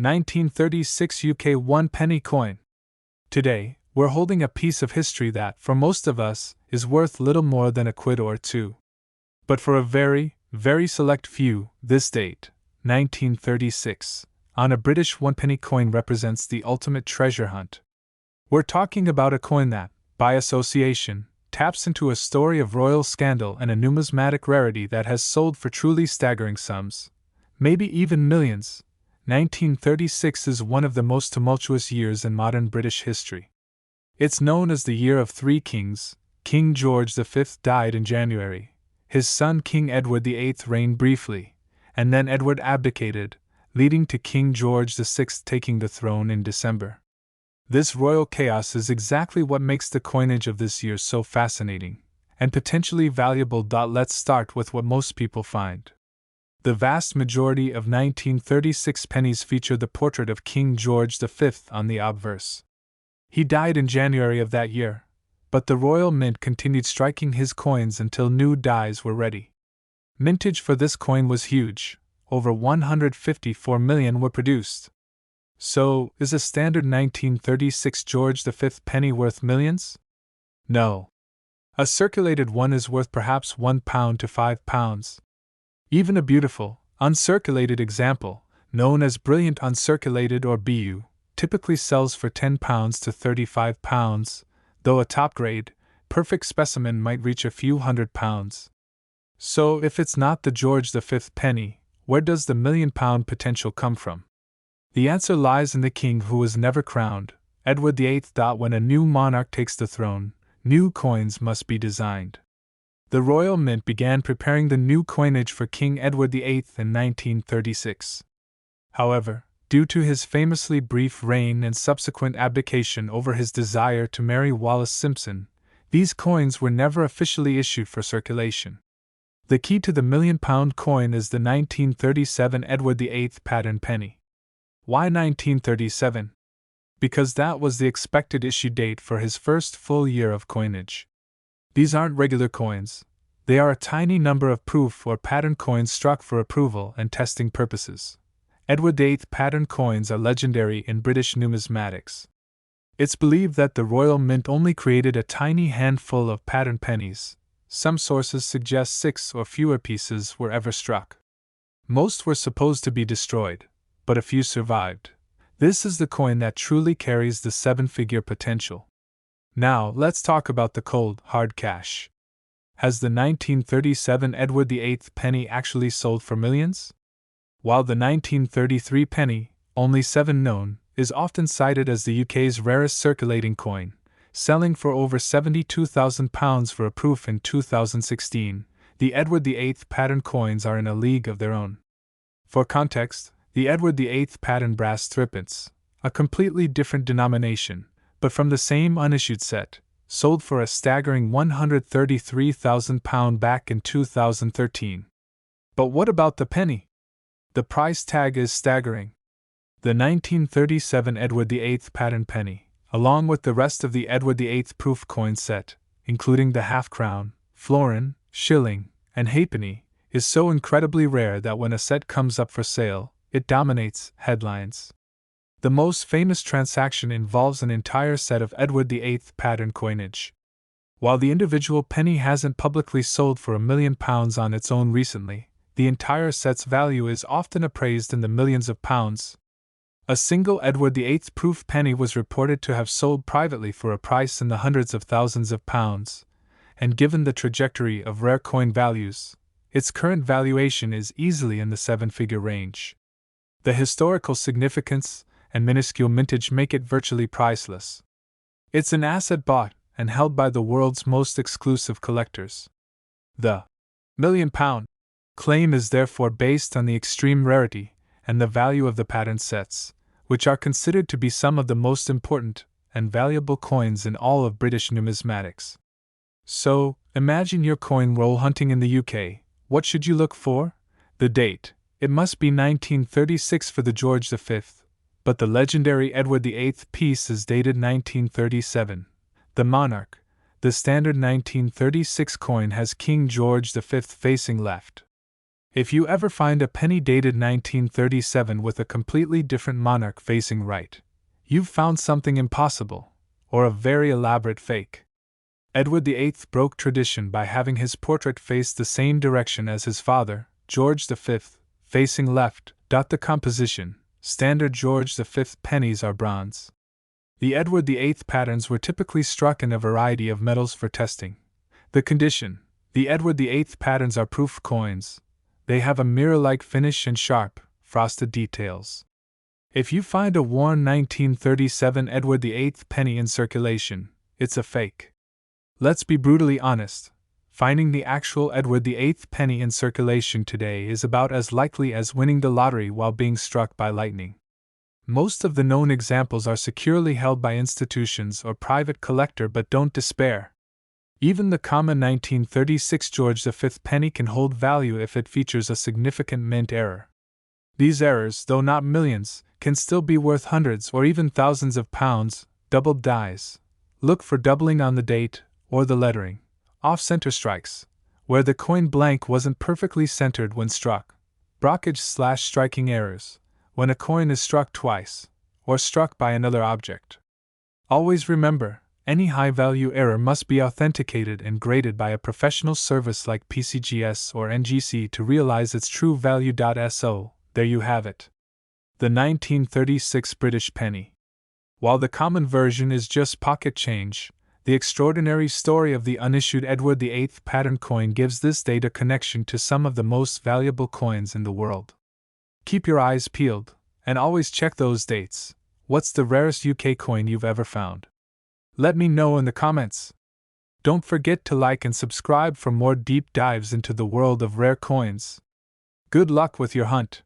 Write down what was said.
1936 UK 1 penny coin. Today, we're holding a piece of history that, for most of us, is worth little more than a quid or two. But for a very, very select few, this date, 1936, on a British 1 penny coin represents the ultimate treasure hunt. We're talking about a coin that, by association, taps into a story of royal scandal and a numismatic rarity that has sold for truly staggering sums, maybe even millions. 1936 is one of the most tumultuous years in modern British history. It's known as the Year of Three Kings. King George V died in January. His son King Edward VIII reigned briefly, and then Edward abdicated, leading to King George VI taking the throne in December. This royal chaos is exactly what makes the coinage of this year so fascinating and potentially valuable. Let's start with what most people find. The vast majority of 1936 pennies feature the portrait of King George V on the obverse. He died in January of that year, but the Royal Mint continued striking his coins until new dies were ready. Mintage for this coin was huge. Over 154 million were produced. So, is a standard 1936 George V penny worth millions? No. A circulated one is worth perhaps £1 to £5. Even a beautiful, uncirculated example, known as brilliant uncirculated or BU, typically sells for £10 to £35, though a top-grade, perfect specimen might reach a few £100s. So, if it's not the George V penny, where does the £1 million potential come from? The answer lies in the king who was never crowned, Edward VIII. When a new monarch takes the throne, new coins must be designed. The Royal Mint began preparing the new coinage for King Edward VIII in 1936. However, due to his famously brief reign and subsequent abdication over his desire to marry Wallis Simpson, these coins were never officially issued for circulation. The key to the £1 million coin is the 1937 Edward VIII pattern penny. Why 1937? Because that was the expected issue date for his first full year of coinage. These aren't regular coins. They are a tiny number of proof or pattern coins struck for approval and testing purposes. Edward VIII pattern coins are legendary in British numismatics. It's believed that the Royal Mint only created a tiny handful of pattern pennies. Some sources suggest 6 or fewer pieces were ever struck. Most were supposed to be destroyed, but a few survived. This is the coin that truly carries the 7-figure potential. Now, let's talk about the cold, hard cash. Has the 1937 Edward VIII penny actually sold for millions? While the 1933 penny, only 7 known, is often cited as the UK's rarest circulating coin, selling for over £72,000 for a proof in 2016, the Edward VIII pattern coins are in a league of their own. For context, the Edward VIII pattern brass threepence, a completely different denomination, but from the same unissued set, sold for a staggering £133,000 back in 2013. But what about the penny? The price tag is staggering. The 1937 Edward VIII pattern penny, along with the rest of the Edward VIII proof coin set, including the half-crown, florin, shilling, and halfpenny, is so incredibly rare that when a set comes up for sale, it dominates headlines. The most famous transaction involves an entire set of Edward VIII pattern coinage. While the individual penny hasn't publicly sold for £1 million on its own recently, the entire set's value is often appraised in the millions of pounds. A single Edward VIII proof penny was reported to have sold privately for a price in the hundreds of thousands of pounds, and given the trajectory of rare coin values, its current valuation is easily in the 7-figure range. The historical significance and minuscule mintage make it virtually priceless. It's an asset bought and held by the world's most exclusive collectors. The £1 million claim is therefore based on the extreme rarity and the value of the pattern sets, which are considered to be some of the most important and valuable coins in all of British numismatics. So, imagine your coin roll hunting in the UK. What should you look for? The date. It must be 1936 for the George V, but the legendary Edward VIII piece is dated 1937. The monarch. The standard 1936 coin has King George V facing left. If you ever find a penny dated 1937 with a completely different monarch facing right, you've found something impossible, or a very elaborate fake. Edward VIII broke tradition by having his portrait face the same direction as his father, George V, facing left. The composition: standard George V pennies are bronze. The Edward VIII patterns were typically struck in a variety of metals for testing. The condition: the Edward VIII patterns are proof coins. They have a mirror-like finish and sharp, frosted details. If you find a worn 1937 Edward VIII penny in circulation, it's a fake. Let's be brutally honest. Finding the actual Edward VIII penny in circulation today is about as likely as winning the lottery while being struck by lightning. Most of the known examples are securely held by institutions or private collector, but don't despair. Even the common 1936 George V penny can hold value if it features a significant mint error. These errors, though not millions, can still be worth hundreds or even thousands of pounds. Doubled dies. Look for doubling on the date or the lettering. Off-center strikes, where the coin blank wasn't perfectly centered when struck. Brockage/striking errors, when a coin is struck twice, or struck by another object. Always remember, any high-value error must be authenticated and graded by a professional service like PCGS or NGC to realize its true value. So, there you have it. The 1936 British penny. While the common version is just pocket change, the extraordinary story of the unissued Edward VIII pattern coin gives this date a connection to some of the most valuable coins in the world. Keep your eyes peeled, and always check those dates. What's the rarest UK coin you've ever found? Let me know in the comments. Don't forget to like and subscribe for more deep dives into the world of rare coins. Good luck with your hunt.